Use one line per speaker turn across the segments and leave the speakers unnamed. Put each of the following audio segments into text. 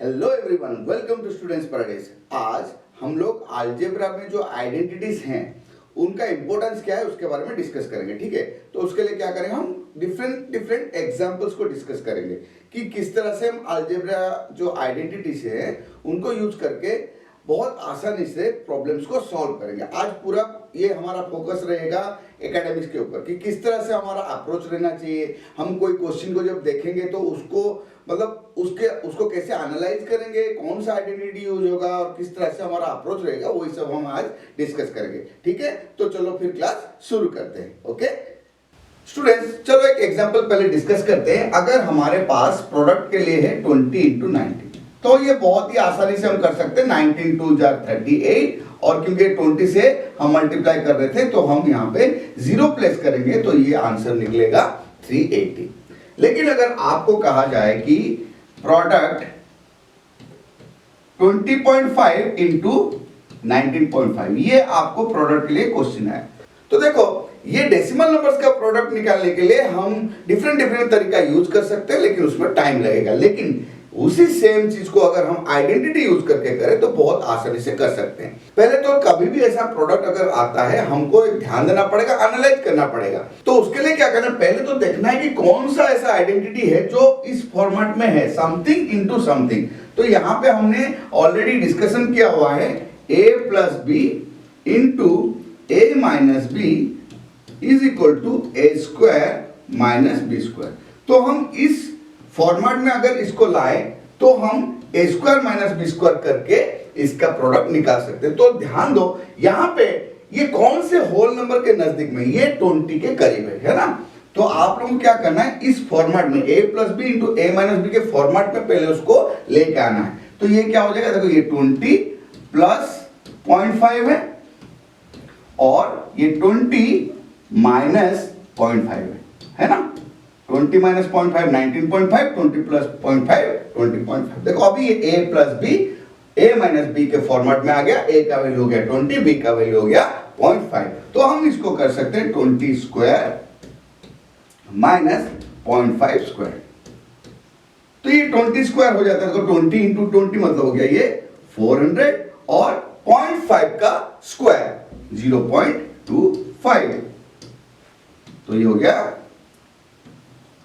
Hello everyone, welcome to students paradise. आज हम लोग अलजेब्रा में जो आइडेंटिटीज हैं उनका इंपॉर्टेंस क्या है उसके बारे में डिस्कस करेंगे। ठीक है, तो उसके लिए क्या करेंगे, हम डिफरेंट एग्जांपल्स को डिस्कस करेंगे कि किस तरह से हम अलजेब्रा जो आइडेंटिटीज है उनको यूज करके बहुत आसानी से प्रॉब्लम्स को सॉल्व करेंगे। आज पूरा ये हमारा फोकस रहेगा एकेडमिक्स के ऊपर कि किस तरह से हमारा अप्रोच रहना चाहिए। हम कोई क्वेश्चन को जब देखेंगे तो उसको मतलब उसको कैसे एनालाइज करेंगे, कौन सा आइडेंटिटी यूज होगा और किस तरह से हमारा अप्रोच रहेगा, वही सब हम आज डिस्कस करेंगे। ठीक है, तो चलो फिर क्लास शुरू करते हैं। ओके स्टूडेंट्स, चलो एक एग्जांपल पहले डिस्कस करते हैं। अगर हमारे पास प्रोडक्ट के लिए है 20 × 90, तो ये बहुत ही आसानी से हम कर सकते हैं। 19 2 जार 38, और क्योंकि 20 से हम मल्टीप्लाई कर रहे थे तो हम यहाँ पे 0 प्लेस करेंगे तो ये आंसर निकलेगा 380। लेकिन अगर आपको कहा जाए कि प्रोडक्ट 20.5 × 19.5, ये आपको प्रोडक्ट के लिए क्वेश्चन है, तो देखो ये डेसिमल नंबर्स का प्रोडक्ट निकालने के लिए हम डिफरेंट तरीका यूज कर सकते हैं, लेकिन उसमें टाइम लगेगा। लेकिन उसी सेम चीज को अगर हम आइडेंटिटी यूज करके करें तो बहुत आसानी से कर सकते हैं। पहले तो कभी भी ऐसा प्रोडक्ट अगर आता है हमको एक ध्यान देना पड़ेगा, एनालाइज करना पड़ेगा। तो उसके लिए क्या करना है, पहले तो देखना है कि कौन सा ऐसा आइडेंटिटी है जो इस फॉर्मेट में है, समथिंग इनटू समथिंग। तो यहाँ पे हमने ऑलरेडी डिस्कशन किया हुआ है a + b * a - b = a² - b²। तो हम इस फॉर्मेट में अगर इसको लाए तो हम a² - b² करके इसका प्रोडक्ट निकाल सकते हैं। तो ध्यान दो यहाँ पे ये कौन से होल नंबर के नजदीक में, ये 20 के करीब है ना। तो आप लोगों को क्या करना है, इस फॉर्मेट में a + b * a - b के फॉर्मेट में पहले उसको लेके आना है। तो ये क्या हो जाएगा, देखो ये 20 + 0.5 है और ये 20 - 0.5 है ना। 20 - 0.5 19.5, 20 + 0.5 20.5। देखो अभी ये a + b a - b के फॉर्मेट में आ गया। a का वैल्यू हो गया 20, b का वैल्यू हो गया 0.5। तो हम इसको कर सकते हैं 20² - 0.5²। तो ये 20² हो जाता है। तो 20 × 20 मतलब हो गया ये 400 और 0.5 का स्क्वायर 0.25, तो ये हो गया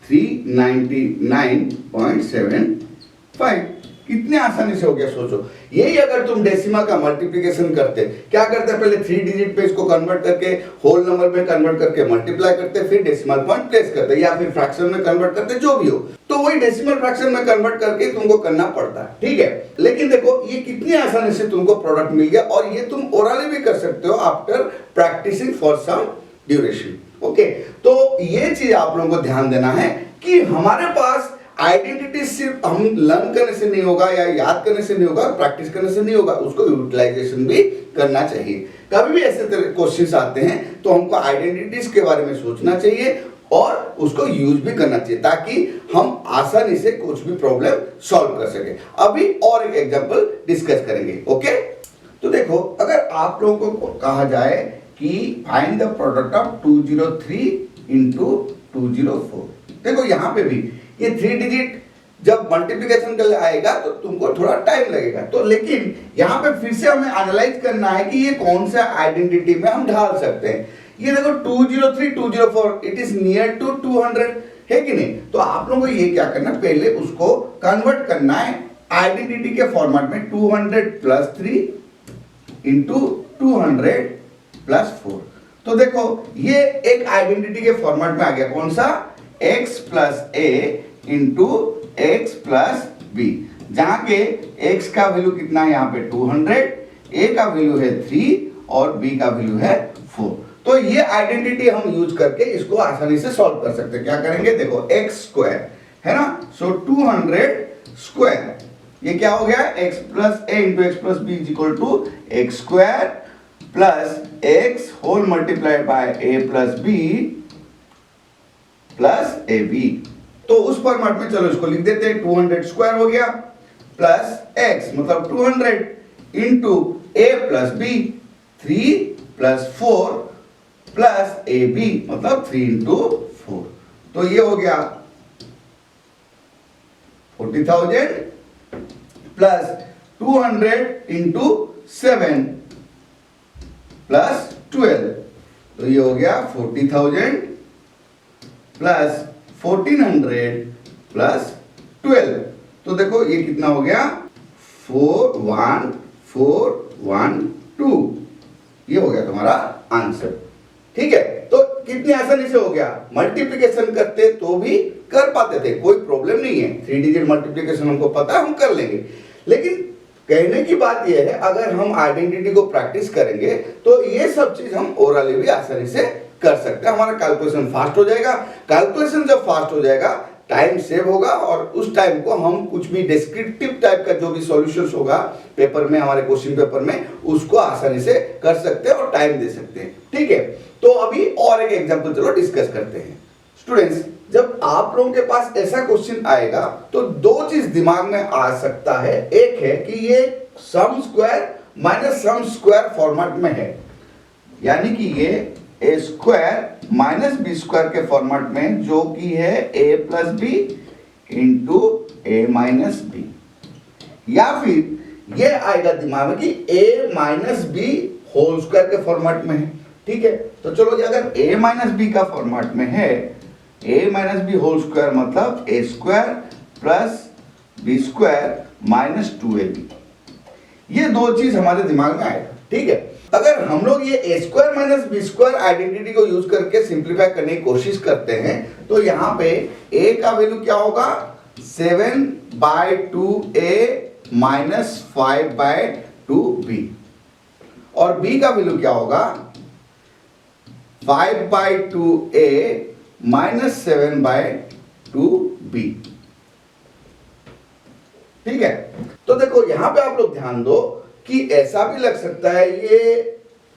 399.75। कितने आसानी से हो गया, सोचो। यही अगर तुम डेसिमल का मल्टीप्लिकेशन करते, क्या करते, पहले 3 डिजिट पे इसको कन्वर्ट करके होल नंबर में कन्वर्ट करके मल्टीप्लाई करते, फिर डेसिमल पॉइंट प्लेस करते, या फिर फ्रैक्शन में कन्वर्ट करते, जो भी हो। तो वही डेसिमल फ्रैक्शन में कन्वर्ट करके तुमको करना पड़ता है। ठीक है, लेकिन देखो ये कितनी आसानी से तुमको प्रोडक्ट मिल गया, और ये तुम ओरली भी कर सकते हो after practising for some duration. Okay, तो ये चीज आप लोगों को ध्यान देना है कि हमारे पास आइडेंटिटी सिर्फ हम लर्न करने से नहीं होगा या याद करने से नहीं होगा, प्रैक्टिस करने से नहीं होगा, उसको यूटिलाइजेशन भी करना चाहिए। कभी भी ऐसे तरह क्वेश्चंस आते हैं तो हमको आइडेंटिटीज के बारे में सोचना चाहिए और उसको यूज भी करना चाहिए, ताकि हम आसानी से कुछ भी प्रॉब्लम सॉल्व कर सके। अभी और एक एग्जांपल डिस्कस करेंगे। ओके, तो देखो अगर आप लोगों को कहा जाए कि फाइंड द प्रोडक्ट ऑफ 203 × 204, देखो यहाँ पे भी ये 3 डिजिट जब मल्टीप्लिकेशन कर आएगा तो तुमको थोड़ा टाइम लगेगा। तो लेकिन यहाँ पे फिर से हमें एनालाइज करना है कि ये कौन सा आइडेंटिटी में हम ढाल सकते हैं। ये देखो 203 204, इट इज नियर टू 200 है कि नहीं। तो आप लोगों को ये क्या करना, पहले उसको कन्वर्ट करना है आइडेंटिटी के फॉर्मेट में। 200 + 3 × 200 + 4। तो देखो ये एक आइडेंटिटी के फॉर्मेट में आ गया, कौन सा, x + a × x + b, जहां के x का वैल्यू कितना है यहाँ पे 200, a का वैल्यू है 3 और b का वैल्यू है 4। तो ये आइडेंटिटी हम यूज करके इसको आसानी से सॉल्व कर सकते हैं। क्या करेंगे, देखो x² है ना, सो 200², ये क्या हो गया, x + a × x + b = x² + x whole multiplied by a + b plus ab। तो उस फॉर्मेट में चलो इसको लिख देते हैं, 200² हो गया प्लस x मतलब 200 × a + b 3 + 4 प्लस ab मतलब 3 × 4। तो ये हो गया 40,000 प्लस 200 इंटू 7 प्लस 12, तो ये हो गया 40,000 प्लस 1400 प्लस 12। तो देखो ये कितना हो गया 41412, ये हो गया तुम्हारा आंसर। ठीक है, तो कितनी आसानी से हो गया, मल्टीप्लिकेशन करते तो भी कर पाते थे, कोई प्रॉब्लम नहीं है। 3 डिजिट मल्टीप्लिकेशन हमको पता है, हम कर लेंगे। लेकिन कहने की बात यह है, अगर हम आइडेंटिटी को प्रैक्टिस करेंगे तो ये सब चीज हम ओरली भी आसानी से कर सकते हैं। हमारा कैलकुलेशन फास्ट हो जाएगा। कैलकुलेशन जब फास्ट हो जाएगा, टाइम सेव होगा, और उस टाइम को हम कुछ भी डिस्क्रिप्टिव टाइप का जो भी सॉल्यूशंस होगा पेपर में, हमारे क्वेश्चन पेपर में, उसको आसानी से कर सकते हैं और टाइम दे सकते हैं। ठीक है, तो अभी और एक एग्जांपल चलो डिस्कस करते हैं। स्टूडेंट्स, जब आप लोगों के पास ऐसा क्वेश्चन आएगा तो दो चीज दिमाग में आ सकता है। एक है कि ये some square minus some square format में है, यानी कि ये A square minus B square के फॉर्मेट में, जो कि है A plus B into A minus B, या फिर ये आएगा दिमाग में कि A minus B whole square के फॉर्मेट में है। ठीक है, तो चलो जी, अगर ए माइनस बी का फॉर्मेट में है, A minus B whole square मतलब A square plus B square minus 2ab, ये दो चीज हमारे दिमाग में आएगा। ठीक है, अगर हम लोग ये A square minus B square identity को यूज करके सिंप्लीफाई करने की कोशिश करते हैं, तो यहां पे ए का वैल्यू क्या होगा 7/2a माइनस 5/2b, और बी का वैल्यू क्या होगा 5/2a माइनस 7/2b। ठीक है, तो देखो यहां पे आप लोग ध्यान दो कि ऐसा भी लग सकता है, ये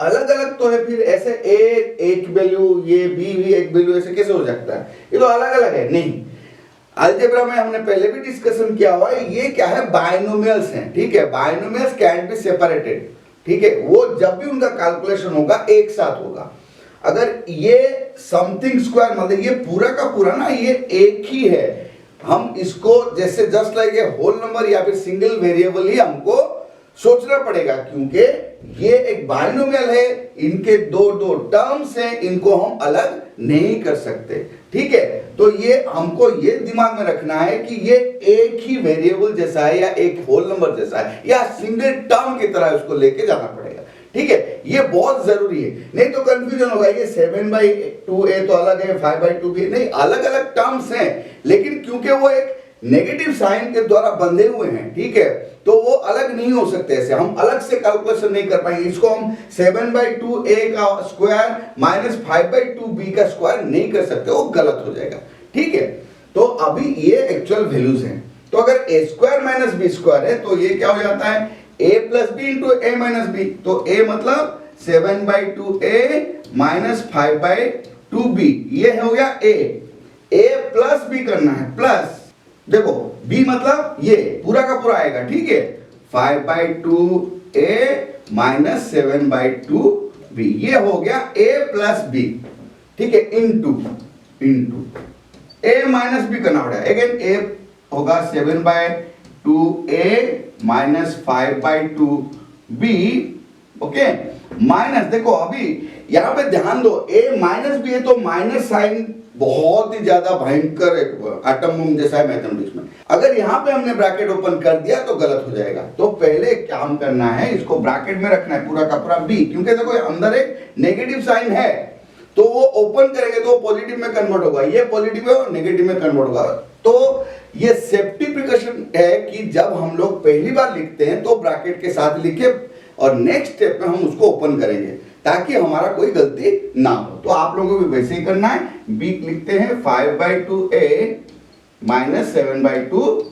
अलग अलग तो है, फिर ऐसे ए एक वैल्यू, ये बी भी एक वैल्यू, ऐसे कैसे हो सकता है, ये तो अलग अलग है। नहीं, अलजेब्रा में हमने पहले भी डिस्कशन किया हुआ है, ये क्या है बाइनोमियल्स हैं। ठीक है, बाइनोमियल्स कैन बी सेपरेटेड। ठीक है, वो जब भी उनका कैलकुलेशन होगा एक साथ होगा। अगर ये समथिंग स्क्वायर मतलब ये पूरा का पूरा ना ये एक ही है, हम इसको जैसे just like a whole number या फिर सिंगल वेरिएबल ही हमको सोचना पड़ेगा, क्योंकि ये एक बाइनोमियल है, इनके दो दो टर्म्स हैं, इनको हम अलग नहीं कर सकते। ठीक है, तो ये हमको ये दिमाग में रखना है कि ये एक ही वेरिएबल जैसा है, या एक होल नंबर जैसा है, या सिंगल टर्म की तरह उसको लेके जाना पड़ेगा। ठीक है, ये बहुत जरूरी है, नहीं तो कंफ्यूजन होगा। ये 7/2a तो अलग है, 5/2b नहीं, अलग अलग टर्म्स हैं, लेकिन क्योंकि वो एक नेगेटिव साइन के द्वारा बंधे हुए हैं, ठीक है, तो वो अलग नहीं हो सकते। ऐसे हम अलग से कैलकुलेशन नहीं कर पाएंगे। इसको हम 7/2a का स्क्वायर माइनस 5/2b का स्क्वायर नहीं कर सकते, वो गलत हो जाएगा। ठीक है, तो अभी ये एक्चुअल वैल्यूज हैं। तो अगर a square minus B square है, तो ये क्या हो जाता है a plus B into A minus B. तो a मतलब 7/2a माइनस 5/2b, ये हो गया a प्लस बी करना है, प्लस देखो b मतलब ये पूरा का पूरा आएगा। ठीक है, 5/2a माइनस 7/2b, ये हो गया a प्लस बी। ठीक है, इंटू a माइनस बी करना पड़ेगा। अगेन a होगा 7/2a minus 5/2b। Okay, minus देखो अभी यहां पे ध्यान दो, a माइनस बी है तो माइनस साइन बहुत ही ज्यादा भयंकर एटम बम जैसा है मैथमेटिक्स में। अगर यहां पे हमने ब्रैकेट ओपन कर दिया तो गलत हो जाएगा। तो पहले काम करना है, इसको ब्रैकेट में रखना है पूरा का पूरा b, क्योंकि देखो अंदर एक नेगेटिव साइन है, तो वो ओपन करेंगे तो पॉजिटिव में कन्वर्ट होगा, ये पॉजिटिव है और नेगेटिव में कन्वर्ट होगा। तो ये सेफ्टी प्रिकॉशन है कि जब हम लोग पहली बार लिखते हैं तो ब्रैकेट के साथ लिखे, और नेक्स्ट स्टेप में हम उसको ओपन करेंगे ताकि हमारा कोई गलती ना हो। तो आप लोगों को भी वैसे ही करना है। b लिखते हैं 5/2a माइनस 7/2b।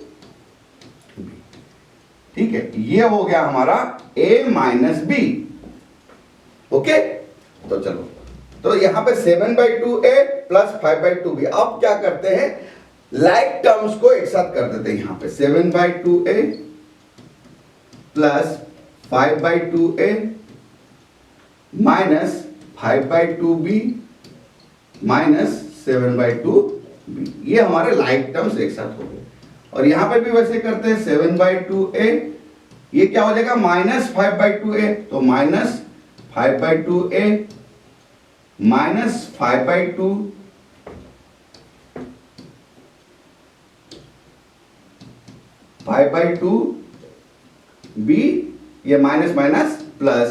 ठीक है, ये हो गया हमारा a माइनस b। ओके, तो चलो, तो यहां पे 7/2a प्लस 5/2b। अब क्या करते हैं, लाइक टर्म्स को एक साथ कर देते हैं। यहां पे 7/2a plus 5/2a minus 5/2b minus 7/2b, ये हमारे लाइक टर्म्स एक साथ हो गए। और यहां पे भी वैसे करते हैं 7/2a, ये क्या हो जाएगा -5/2a, तो -5/2a -5/2 5/2b, ये माइनस माइनस प्लस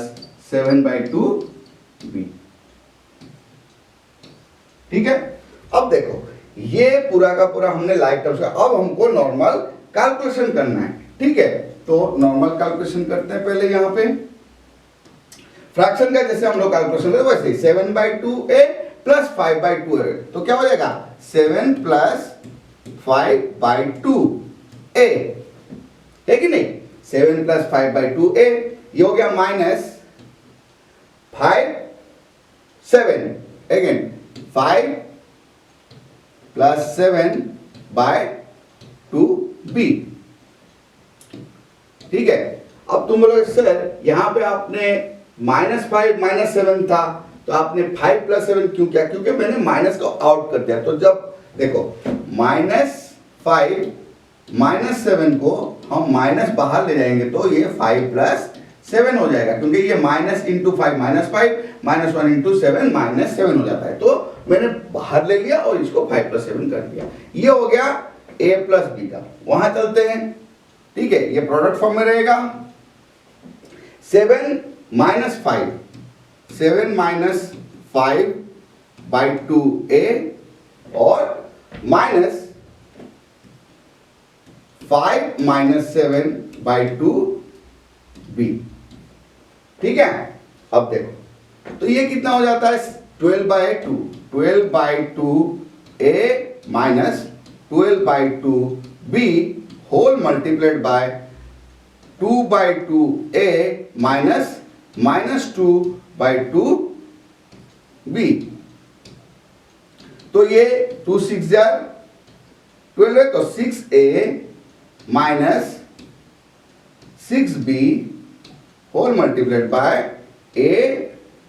7/2b। ठीक है, अब देखो ये पूरा का पूरा हमने लाइक टर्म्स का, अब हमको नॉर्मल कैलकुलेशन करना है। ठीक है, तो नॉर्मल कैलकुलेशन करते हैं पहले। यहां पे फ्रैक्शन का जैसे हम लोग कैलकुलेशन करते वैसे 7/2a प्लस 5/2a, तो क्या हो जाएगा 7 प्लस 5/2a, है कि नहीं। 7 प्लस 5/2a, ये हो गया -5/7, अगेन 5 प्लस 7/2b। ठीक है, अब तुम बोलोगे सर यहां पे आपने -5 -7 था, तो आपने 5 + 7 क्यों किया? क्योंकि मैंने माइनस को आउट कर दिया। तो जब देखो -5 -7 को हम माइनस बाहर ले जाएंगे तो ये 5 + 7 हो जाएगा, क्योंकि ये माइनस इंटू 5 -5 -1 इंटू 7 -7 हो जाता है। तो मैंने बाहर ले लिया और इसको 5 + 7 कर दिया। ये हो गया a + b का। वहां चलते हैं, ठीक है, ये प्रोडक्ट फॉर्म में रहेगा। 7 - 5 7 - 5/2a और -5 - 7/2b। ठीक है, अब देखो तो ये कितना हो जाता है 12/2 12/2a minus 12/2b whole multiplied by 2/2a minus -2/2b। तो ये 2 × 6 = 12 है, तो 6a minus 6b whole multiplied by a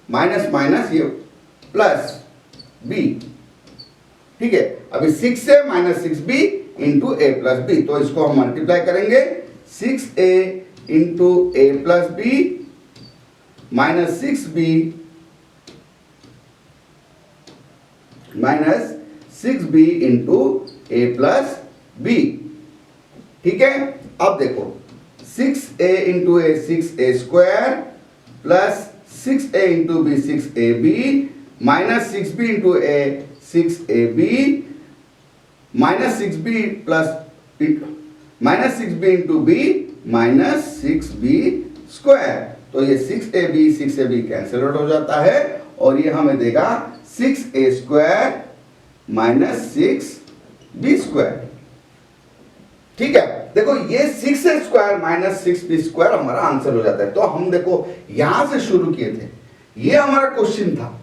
minus minus ये प्लस b। ठीक है, अभी 6 से -6b into a plus b, तो इसको हम मल्टीप्लाई करेंगे 6a into a plus b minus 6b minus 6b into a plus b। ठीक है, अब देखो 6a into a 6a² plus 6a into b 6ab minus 6b into a 6ab minus 6b plus minus 6b into b minus 6b²। तो ये 6ab cancel out हो जाता है और ये हमें देगा 6a² माइनस 6b²। ठीक है, देखो ये 6a² माइनस 6b² हमारा आंसर हो जाता है। तो हम देखो यहां से शुरू किए थे, ये हमारा क्वेश्चन था,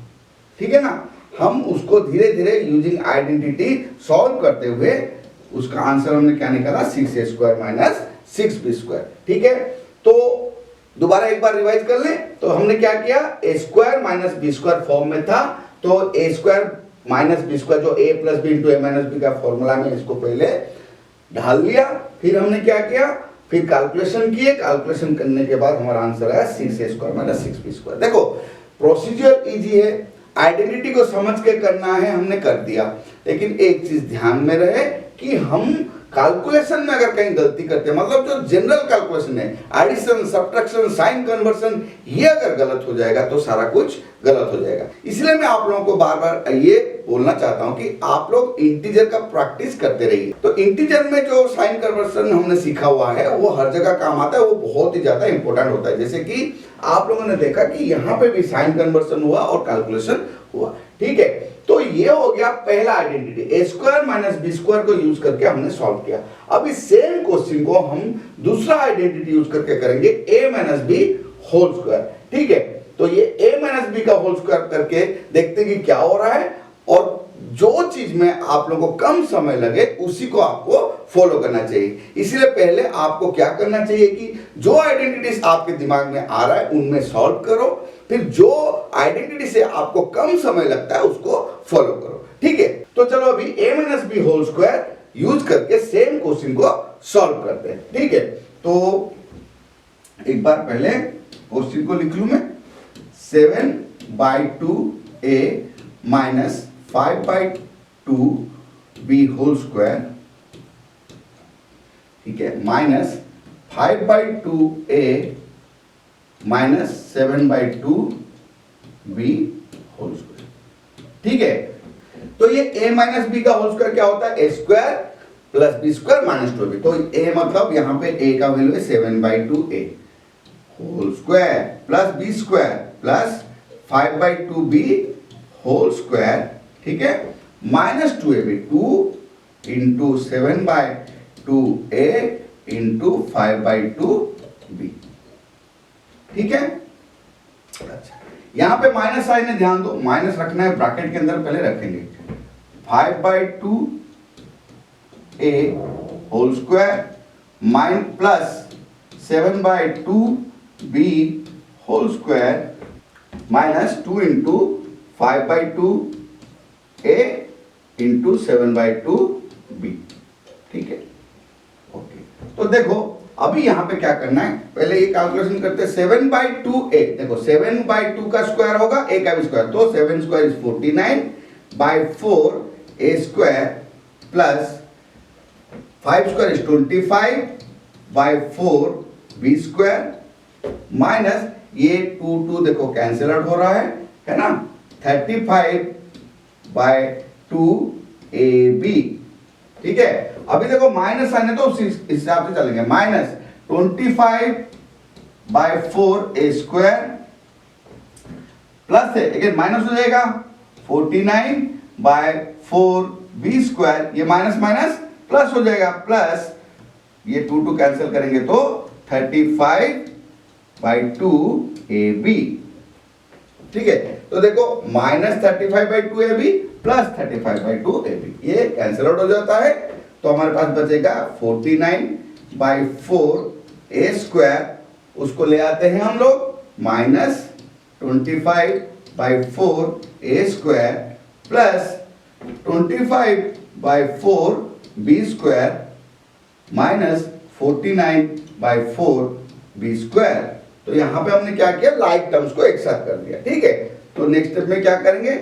ठीक है ना। हम उसको धीरे धीरे यूजिंग आइडेंटिटी सॉल्व करते हुए उसका आंसर हमने क्या निकाला 6a² माइनस 6b²। ठीक है, तो दोबारा एक बार रिवाइज कर ले। तो हमने क्या किया, a² माइनस b² फॉर्म में था, तो a² माइनस b² जो a plus b into a minus b का फॉर्मूला में इसको पहले ढाल लिया। फिर हमने क्या किया, फिर कैलकुलेशन किए, कैलकुलेशन करने के बाद हमारा आंसर आया 6a² माइनस 6b²। देखो प्रोसीजर इजी है, आइडेंटिटी को समझ के करना है, हमने कर दिया। लेकिन एक चीज ध्यान में रहे कि हम कैलकुलेशन में अगर कहीं गलती करते हैं, मतलब जो जनरल कैलकुलेशन है, एडिशन, सब्ट्रैक्शन, साइन कन्वर्शन, ये अगर गलत हो जाएगा तो सारा कुछ गलत हो जाएगा। इसलिए मैं आप लोगों को बार बार ये बोलना चाहता हूं कि आप लोग इंटीजर का प्रैक्टिस करते रहिए। तो इंटीजर में जो साइन कन्वर्शन हमने सीखा हुआ है वो हर जगह काम आता है, वो बहुत ही ज्यादा इंपॉर्टेंट होता है। जैसे कि आप लोगों ने देखा कि यहाँ पे भी साइन कन्वर्शन हुआ और कैलकुलेशन हुआ। ठीक है, तो ये हो गया पहला आइडेंटिटी, a² माइनस b² को यूज करके हमने सॉल्व किया। अब इस सेम क्वेश्चन को हम दूसरा आइडेंटिटी यूज करके करेंगे, a minus b whole square. ठीक है, तो ये a माइनस b का होल स्क्वायर करके देखते हैं कि क्या हो रहा है, और जो चीज में आप लोगों को कम समय लगे उसी को आपको फॉलो करना चाहिए। इसलिए पहले आपको क्या करना चाहिए कि जो आइडेंटिटीज आपके दिमाग में आ रहा है उनमें सॉल्व करो, फिर जो आइडेंटिटी से आपको कम समय लगता है उसको फॉलो करो। ठीक है, तो चलो अभी a minus b whole square use करके सेम क्वेश्चन को सॉल्व करते हैं। ठीक है, तो एक बार पहले क्वेश्चन को लिख लूं मैं, 7/2a minus 5/2b whole square, ठीक है, minus 5/2a minus 7/2b whole square. ठीक है, तो ये a माइनस बी का होल स्क्वायर क्या होता है, a square plus B square minus 2b। तो a मतलब यहां पे a का वैल्यू है 7/2a whole square plus B square plus 5/2b whole square, ठीक है, minus 2ab, 2 into 7/2a into 5/2b। ठीक है, अच्छा यहां पे माइनस साइन है, ध्यान दो, माइनस रखना है ब्रैकेट के अंदर, पहले रखेंगे 5/2a whole square mine plus 7/2b whole square minus 2 into 5/2a into 7/2b। ठीक है, ओके, तो देखो अभी यहां पे क्या करना है, पहले ये कैलकुलेशन करते हैं। 7/2a, देखो 7/2 का स्क्वायर होगा a का भी स्क्वायर, तो 7 square is 49/4a square plus 5 square is 25/4b square minus ये 2 देखो कैंसिल आउट हो रहा है ना, 35/2ab। ठीक है, अभी देखो माइनस साइन है तो उस हिसाब से चलेंगे, माइनस 25/4a स्क्वायर प्लस है, अगेन माइनस हो जाएगा 49/4b स्क्वायर, ये माइनस माइनस प्लस हो जाएगा, प्लस ये 2 कैंसिल करेंगे तो 35/2ab। ठीक है, तो देखो माइनस 35/2ab प्लस 35/2ab, ये कैंसिल आउट हो जाता है, तो हमारे पास बचेगा 49/4a स्क्वायर, उसको ले आते हैं हम लोग minus 25/4a square plus 25/4b square minus 49/4b square. तो यहां पे हमने क्या किया, लाइक टर्म्स को एक साथ कर दिया। ठीक है, तो नेक्स्ट स्टेप में क्या करेंगे,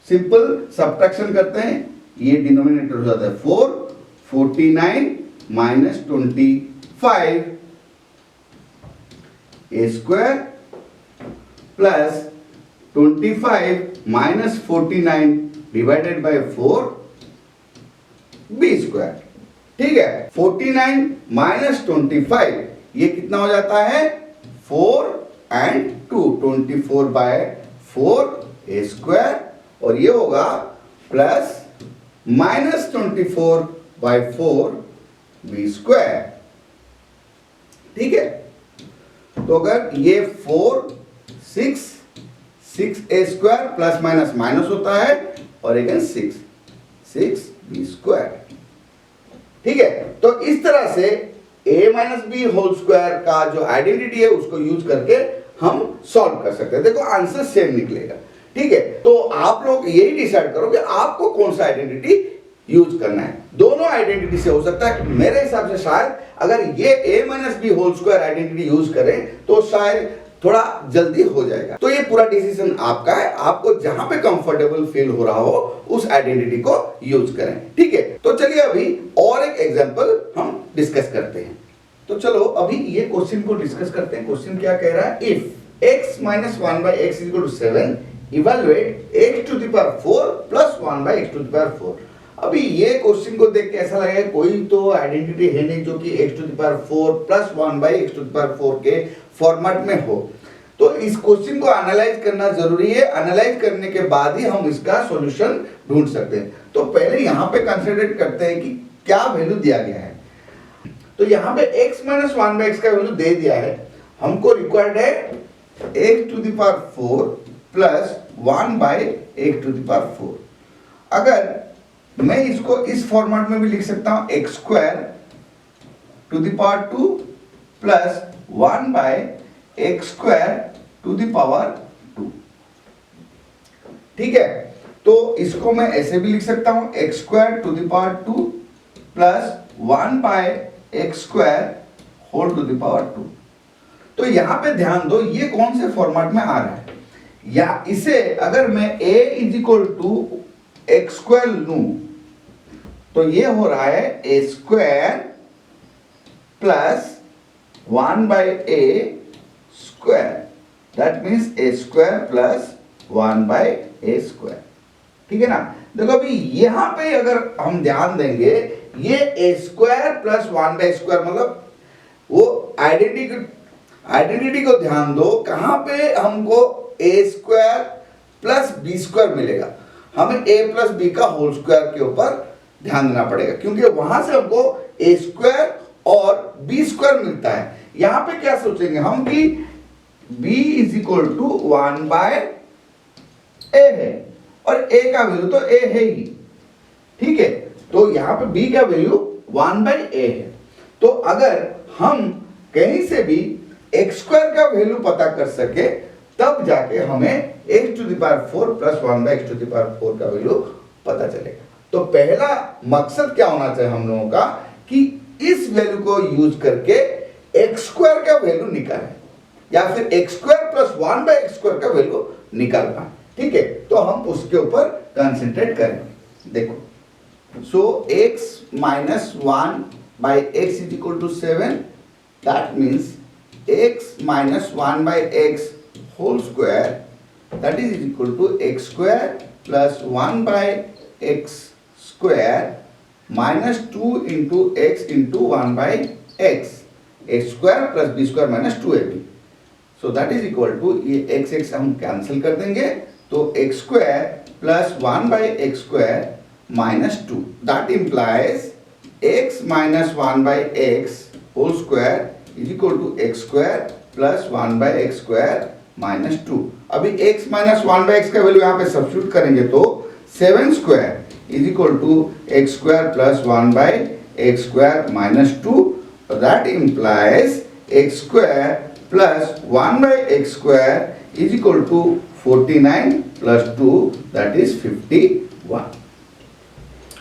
सिंपल सब्ट्रैक्शन करते हैं, ये डिनोमिनेटर हो जाता है 4, 49 minus 25a square plus 25 minus 49 divided by 4b square. ठीक है, 49 माइनस 25 ये कितना हो जाता है, 4 एंड 2, 24/4a स्क्वायर, और ये होगा प्लस माइनस 24/4b स्क्वायर। ठीक है, तो अगर ये 4 6a square plus minus minus होता है, और अगेन 6b स्क्वायर। ठीक है, तो इस तरह से a minus B whole square का जो आइडेंटिटी है उसको यूज करके हम सॉल्व कर सकते हैं। देखो आंसर सेम निकलेगा। ठीक है, तो आप लोग यही डिसाइड करो कि आपको कौन सा आइडेंटिटी यूज करना है। दोनों आइडेंटिटी से हो सकता है, मेरे हिसाब से शायद अगर ये a minus B whole square identity use करें तो शायद थोड़ा जल्दी हो जाएगा। तो ये पूरा डिसीजन आपका है, आपको जहां पे कंफर्टेबल फील हो रहा हो उस आइडेंटिटी को यूज करें। ठीक है, तो चलिए अभी और एक एग्जांपल हम डिस्कस करते हैं। तो चलो अभी ये क्वेश्चन को डिस्कस करते हैं। क्वेश्चन क्या कह रहा है, if x minus 1/x is equal to 7, evaluate x to the power 4 plus 1/x to the power 4। अभी ये क्वेश्चन को देख के ऐसा लगेगा कोई तो आइडेंटिटी है नहीं जो कि x to the power 4 plus 1/x to the power 4 के फॉर्मेट में हो। तो इस क्वेश्चन को एनालाइज करना जरूरी है, एनालाइज करने के बाद ही हम इसका सॉल्यूशन ढूंढ सकते हैं। तो पहले यहां पे कंसीडर करते हैं कि क्या वैल्यू दिया गया है। तो यहां पे x माइनस 1/x का वैल्यू दे दिया है, हमको रिक्वायर्ड है x to the power 4 plus 1/x to the power 4। अगर मैं इसको इस फॉर्मेट में भी लिख सकता हूं, x square to the power 2 plus 1/x square to the power 2। ठीक है, तो इसको मैं ऐसे भी लिख सकता हूं, x square to the power 2 plus 1 by x square whole to the power 2। तो यहां पे ध्यान दो, ये कौन से फॉर्मेट में आ रहा है, या इसे अगर मैं a is equal to x square लूं तो ये हो रहा है A square plus 1 by A square, that means A square plus 1 by A square. ठीक है ना। देखो अभी यहां पे अगर हम ध्यान देंगे, ये A square plus 1 by square मतलब वो आइडेंटिटी को ध्यान दो, कहां पे हमको A square plus B square मिलेगा, हमें ए प्लस बी का होल स्क्वायर के ऊपर ध्यान देना पड़ेगा, क्योंकि वहां से हमको ए स्क्वायर और बी स्क्वायर मिलता है। यहां पे क्या सोचेंगे हम कि b is equal to 1 by A है, और a का वैल्यू तो a है ही। ठीक है, तो यहां पे b का वैल्यू 1 बाय ए है। तो अगर हम कहीं से भी एक्स स्क्वायर का वैल्यू पता कर सके तब जाके हमें x to the power 4 plus 1 by x to the power 4 का वैल्यू पता चलेगा। तो पहला मकसद क्या होना चाहिए हम लोगों का कि इस वैल्यू को यूज करके एक्स स्क्वायर का वैल्यू निकालें, या फिर X square plus 1 by x square का वैल्यू निकाल पाए। ठीक है, तो हम उसके ऊपर कंसंट्रेट करेंगे। देखो, so x minus 1 by x is equal to 7, that means x minus 1 by x whole square, that is equal to x square plus 1 by x square minus 2 into X into 1 by x square plus B square minus 2ab। So that is equal to, ये X X हम cancel कर देंगे, तो X square plus 1 by x square minus 2, that implies X minus 1 by X whole square is equal to x square plus 1 by x square minus 2। अभी x minus 1 by X का value यहाँ पे substitute करेंगे तो 7 square is equal to x square plus 1 by x square minus 2, that implies X square plus 1 by x square is equal to 49 plus 2, that is 51।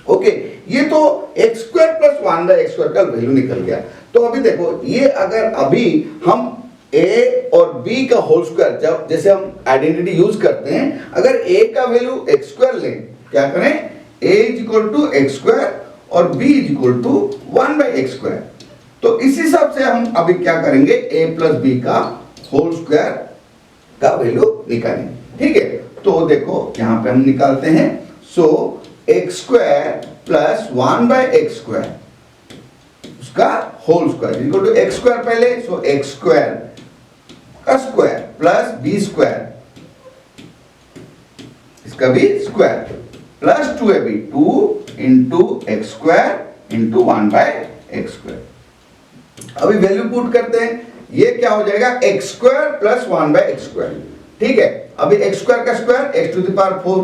Okay, ये तो X square plus 1 by x square का value निकल गया। तो अभी देखो, ये अगर अभी हम a और b का होल स्क्वायर, जब जैसे हम आइडेंटिटी यूज करते हैं, अगर a का वैल्यू एक्स स्क्वायर लें, क्या करें, a is equal to x square और b is equal to 1 by x square. तो इस हिसाब से हम अभी क्या करेंगे, a प्लस b का होल स्क्वायर का वैल्यू निकालेंगे। ठीक है, तो देखो यहां पे हम निकालते हैं। So x square plus 1 by x square उसका whole square is equal to x square पहले, सो एक्स स्क्वायर का स्क्वायर प्लस बी स्क्वायर, इसका भी square plus 2ab, 2 into x square into 1 by x square. अभी value put करते हैं, ये क्या हो जाएगा, x square plus 1 by x square. ठीक है, अभी एक्स स्क्वायर का square x to the power 4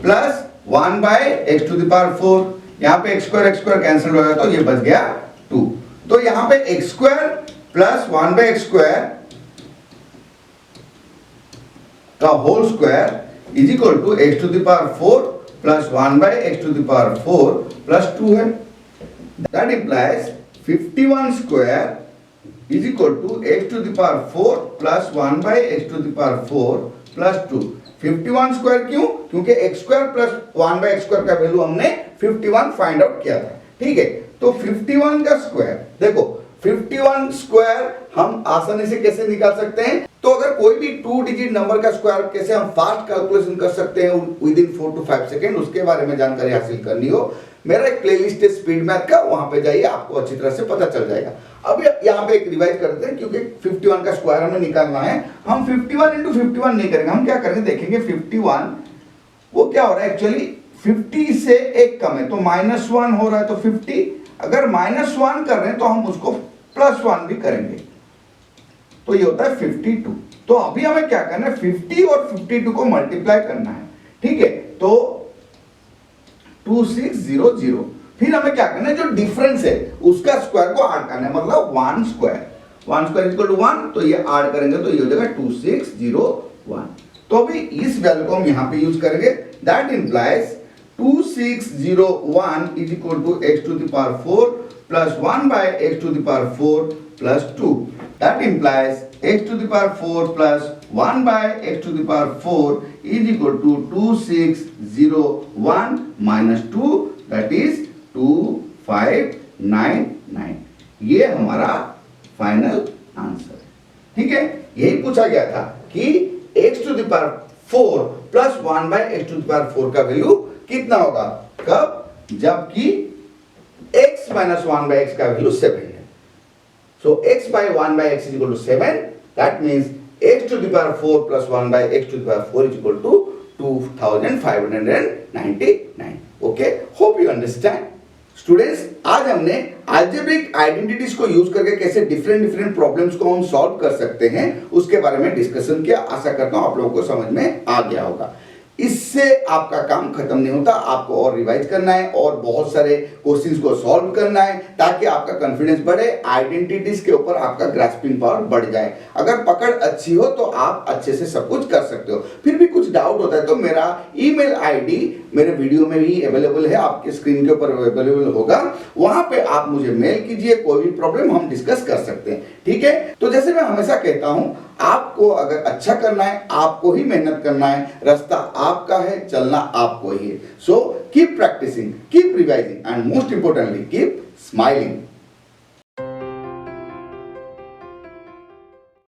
plus 1 by x to the power 4, यहां पे एक्स स्क्वायर कैंसिल हो गया तो ये बच गया 2। तो यहां पे x square plus 1 by x square का whole square is equal to x to the power 4 plus 1 by x to the power 4 plus 2 है। That implies 51 square is equal to x to the power 4 plus 1 by x to the power 4 plus 2। 51 square क्यों, क्योंकि x square plus 1 by x square का value हमने 51 find out किया था। ठीक है, तो 51 का स्क्वायर, देखो 51 स्क्वायर हम आसानी से कैसे निकाल सकते हैं, तो अगर कोई भी 2 डिजिट नंबर का स्क्वायर कैसे हम फास्ट कैलकुलेशन कर सकते हैं विद इन 4 to 5 सेकंड, उसके बारे में जानकारी हासिल करनी हो, मेरा एक प्लेलिस्ट है स्पीड मैथ का, वहां पे जाइए, आपको अच्छी तरह से पता चल जाएगा। अब यहाँ पे एक रिवाइज करते हैं, क्योंकि 51 का स्क्वायर हमें निकालना है। हम 51 इंटू 51 नहीं करेंगे, हम क्या करेंगे देखेंगे, 51 वो क्या हो रहा है, एक्चुअली 50 से एक कम है तो -1 हो रहा है, तो 50 अगर -1 कर रहे हैं तो हम उसको +1 भी करेंगे, तो ये होता है 52। तो अभी हमें क्या करना है, 50 और 52 को मल्टीप्लाई करना है। ठीक है, तो 2600, फिर हमें क्या करना है, जो डिफरेंस है उसका स्क्वायर को ऐड करना है, मतलब 1 स्क्वायर इक्वल टू 1, तो ये ऐड करेंगे तो ये हो जाएगा 2601। तो अभी इस वैल्यू को हम यहां पे यूज करेंगे, that implies 2601 is equal to x to the power 4 plus 1 by x to the power 4 plus 2. That implies x to the power 4 plus 1 by x to the power 4 is equal to 2601 minus 2, that is 2599. ये हमारा final answer है। ठीक है, यही पूछा गया था कि x to the power 4 plus 1 by x to the power 4 का वैल्यू कितना होगा, कब, जबकि x minus 1 by x का वैल्यू 7 है। So x by 1 by x is equal to 7. That means x to the power 4 plus 1 by x to the power 4 is equal to 2599. Okay, hope you understand. Students, आज हमने algebraic identities को use करके कैसे different problems को हम solve कर सकते हैं उसके बारे में डिस्कशन किया। आशा करता हूं आप लोगों को समझ में आ गया होगा। इससे आपका काम खत्म नहीं होता, आपको और रिवाइज करना है और बहुत सारे क्वेश्चंस को सॉल्व करना है ताकि आपका कॉन्फिडेंस बढ़े, आइडेंटिटीज के ऊपर आपका ग्रास्पिंग पावर बढ़ जाए। अगर पकड़ अच्छी हो तो आप अच्छे से सब कुछ कर सकते हो। फिर भी कुछ डाउट होता है तो मेरा ईमेल आईडी मेरे वीडियो में भी अवेलेबल है, आपके स्क्रीन के ऊपर अवेलेबल होगा, वहां पे आप मुझे मेल कीजिए, कोई भी प्रॉब्लम हम डिस्कस कर सकते हैं। ठीक है, तो जैसे मैं हमेशा कहता हूं, आपको अगर अच्छा करना है आपको ही मेहनत करना है, रास्ता आपका है, चलना आपको ही है। So keep practising, keep revising and most importantly keep smiling.